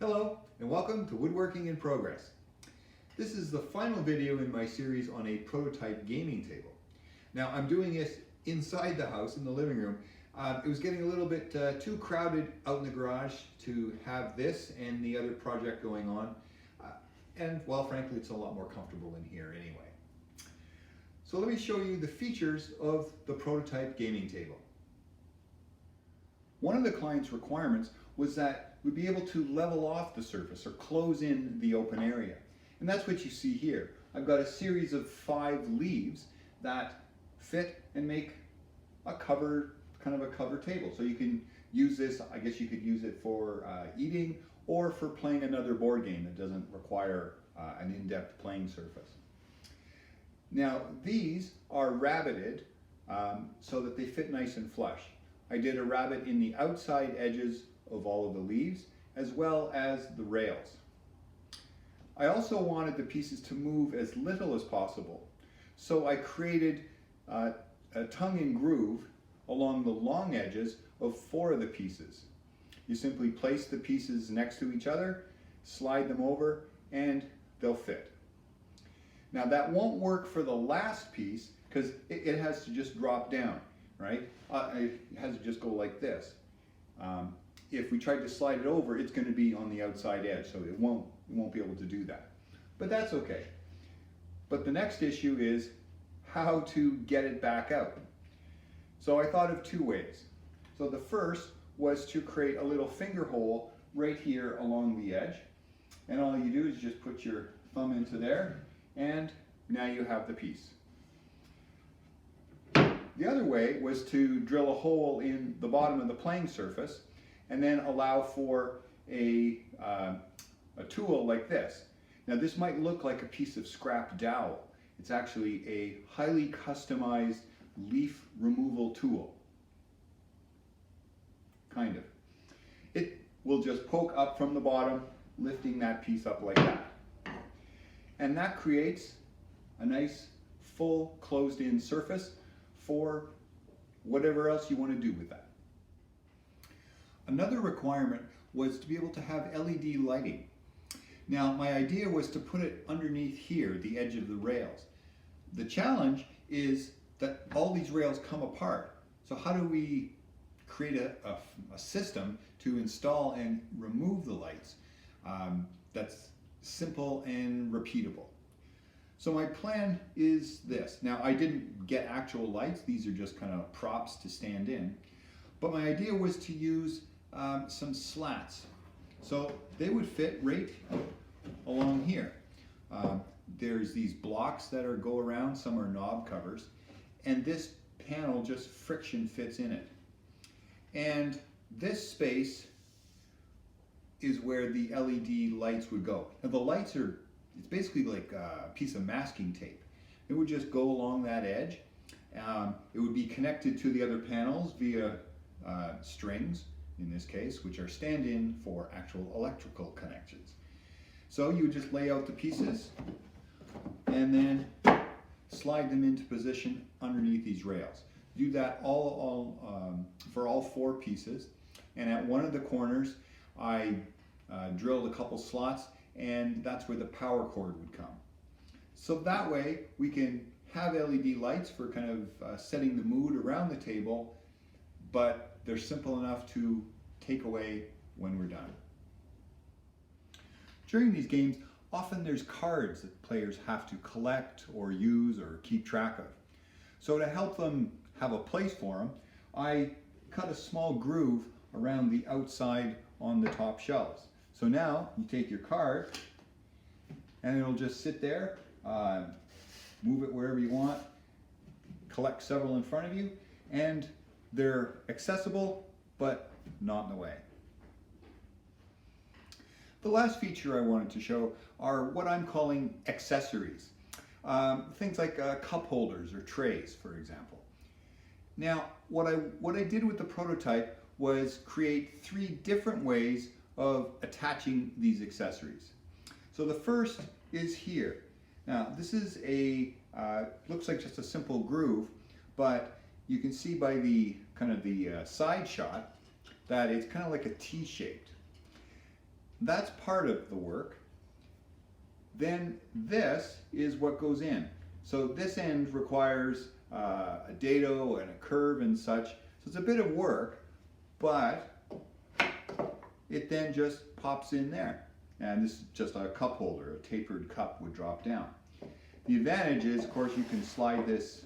Hello and welcome to Woodworking in Progress. This is the final video in my series on a prototype gaming table. Now I'm doing it inside the house in the living room. It was getting a little bit too crowded out in the garage to have this and the other project going on. And well, frankly, it's a lot more comfortable in here anyway. So let me show you the features of the prototype gaming table. One of the client's requirements was that we'd be able to level off the surface or close in the open area. And that's what you see here. I've got a series of 5 leaves that fit and make a cover, kind of a cover table. So you can use this, I guess you could use it for eating or for playing another board game that doesn't require an in-depth playing surface. Now these are rabbited so that they fit nice and flush. I did a rabbet in the outside edges of all of the leaves as well as the rails. I also wanted the pieces to move as little as possible, so I created a tongue and groove along the long edges of 4 of the pieces. You simply place the pieces next to each other, slide them over, and they'll fit. Now that won't work for the last piece because it has to just drop down, right? It has to just go like this. If we tried to slide it over, it's going to be on the outside edge, so it won't be able to do that. But that's okay. But the next issue is how to get it back out. So I thought of 2 ways. So the first was to create a little finger hole right here along the edge. And all you do is just put your thumb into there, and now you have the piece. The other way was to drill a hole in the bottom of the playing surface and then allow for a tool like this. Now this might look like a piece of scrap dowel. It's actually a highly customized leaf removal tool. Kind of. It will just poke up from the bottom, lifting that piece up like that. And that creates a nice full closed-in surface for whatever else you want to do with that. Another requirement was to be able to have LED lighting. Now my idea was to put it underneath here, the edge of the rails. The challenge is that all these rails come apart. So how do we create a system to install and remove the lights that's simple and repeatable? So my plan is this. Now I didn't get actual lights, these are just kind of props to stand in. But my idea was to use some slats. So they would fit right along here. There's these blocks that go around, some are knob covers, and this panel just friction fits in it. And this space is where the LED lights would go. Now the lights are, it's basically like a piece of masking tape. It would just go along that edge. It would be connected to the other panels via strings, in this case, which are stand-in for actual electrical connections. So you would just lay out the pieces and then slide them into position underneath these rails. Do that for all 4 pieces, and at one of the corners I drilled a couple slots, and that's where the power cord would come. So that way we can have LED lights for kind of setting the mood around the table, but they're simple enough to take away when we're done. During these games, often there's cards that players have to collect or use or keep track of. So to help them have a place for them, I cut a small groove around the outside on the top shelves. So now you take your card and it'll just sit there, move it wherever you want, collect several in front of you, and they're accessible but not in the way. The last feature I wanted to show are what I'm calling accessories. Things like cup holders or trays, for example. Now, what I did with the prototype was create 3 different ways of attaching these accessories. So the first is here. Now, this is looks like just a simple groove, but you can see by the kind of the side shot that it's kind of like a T-shaped. that's part of the work. Then this is what goes in. So this end requires a dado and a curve and such. So it's a bit of work, but it then just pops in there. And this is just a cup holder, a tapered cup would drop down. The advantage is, of course, you can slide this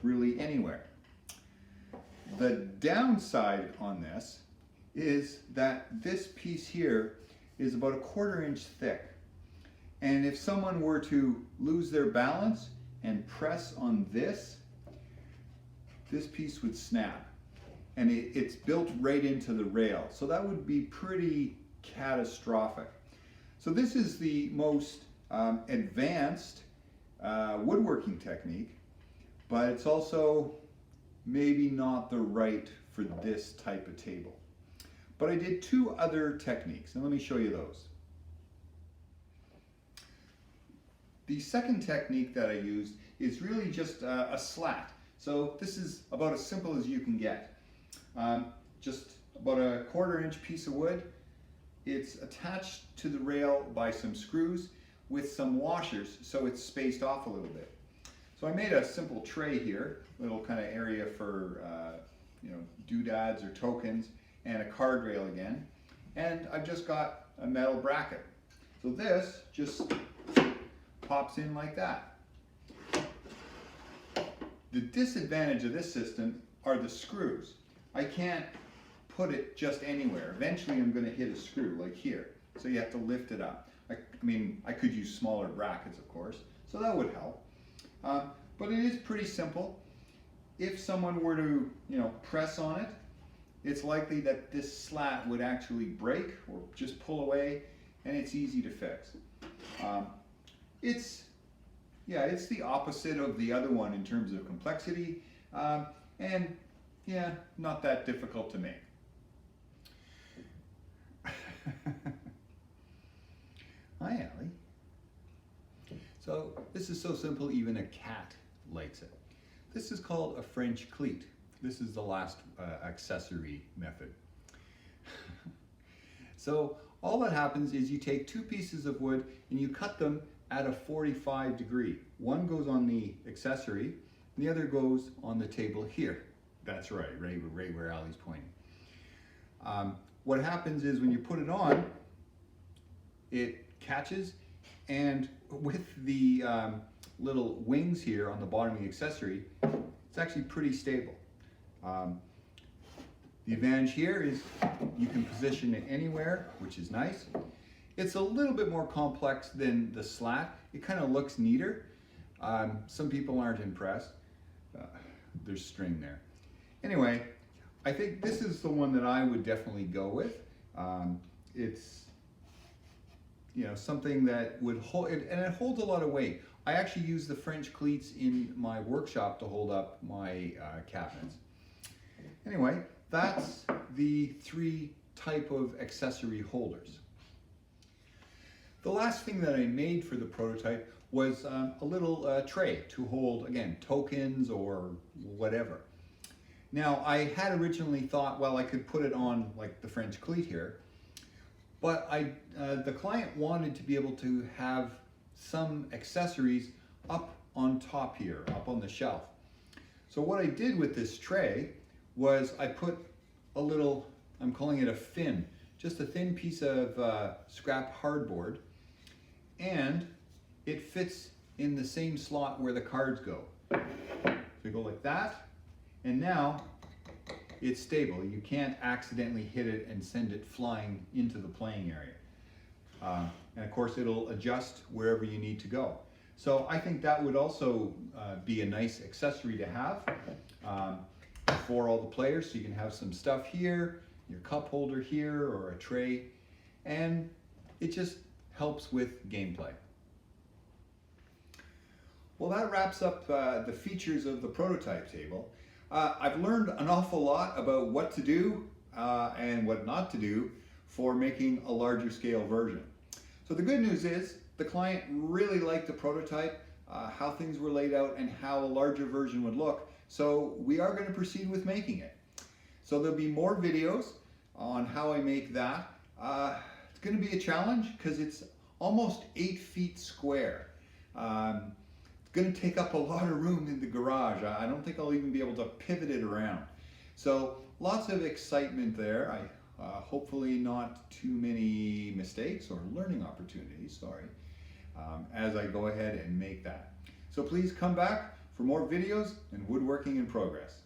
really anywhere. The downside on this is that this piece here is about 1/4 inch thick. And if someone were to lose their balance and press on this piece would snap. And it's built right into the rail. So that would be pretty catastrophic. So this is the most advanced woodworking technique, but it's also maybe not the right for this type of table. But I did 2 other techniques, and let me show you those. The second technique that I used is really just a slat. So this is about as simple as you can get. Just about a 1/4 inch piece of wood. It's attached to the rail by some screws with some washers, so it's spaced off a little bit. So I made a simple tray here, little kind of area for doodads or tokens, and a card rail again. And I've just got a metal bracket. So this just pops in like that. The disadvantage of this system are the screws. I can't put it just anywhere. Eventually I'm going to hit a screw like here. So you have to lift it up. I mean, I could use smaller brackets, of course, so that would help. But it is pretty simple. If someone were to, press on it, it's likely that this slat would actually break or just pull away, and it's easy to fix. It's the opposite of the other one in terms of complexity, and not that difficult to make. Hi, Allie. So this is so simple, even a cat likes it. This is called a French cleat. This is the last accessory method. So all that happens is you take 2 pieces of wood and you cut them at a 45 degree. One goes on the accessory and the other goes on the table here. That's right where Allie's pointing. What happens is when you put it on, it catches, and with the little wings here on the bottom of the accessory, it's actually pretty stable. The advantage here is you can position it anywhere, which is nice. It's a little bit more complex than the slat. It kind of looks neater. Some people aren't impressed. There's string there. Anyway, I think this is the one that I would definitely go with. It's something that would hold, and it holds a lot of weight. I actually use the French cleats in my workshop to hold up my cabinets. Anyway, that's the 3 type of accessory holders. The last thing that I made for the prototype was a little tray to hold, again, tokens or whatever. Now, I had originally thought, well, I could put it on like the French cleat here, but the client wanted to be able to have some accessories up on top here, up on the shelf. So what I did with this tray was I put a little, I'm calling it a fin, just a thin piece of scrap hardboard, and it fits in the same slot where the cards go. So you go like that, and now it's stable. You can't accidentally hit it and send it flying into the playing area. And of course it'll adjust wherever you need to go. So I think that would also be a nice accessory to have for all the players. So you can have some stuff here, your cup holder here, or a tray, and it just helps with gameplay. Well, that wraps up the features of the prototype table. I've learned an awful lot about what to do and what not to do for making a larger scale version. So the good news is the client really liked the prototype, how things were laid out, and how a larger version would look. So we are going to proceed with making it. So there'll be more videos on how I make that. It's It's going to be a challenge because it's almost 8 feet square. It's going to take up a lot of room in the garage. I don't think I'll even be able to pivot it around. So lots of excitement there. Hopefully not too many mistakes or learning opportunities, as I go ahead and make that. So please come back for more videos and woodworking in progress.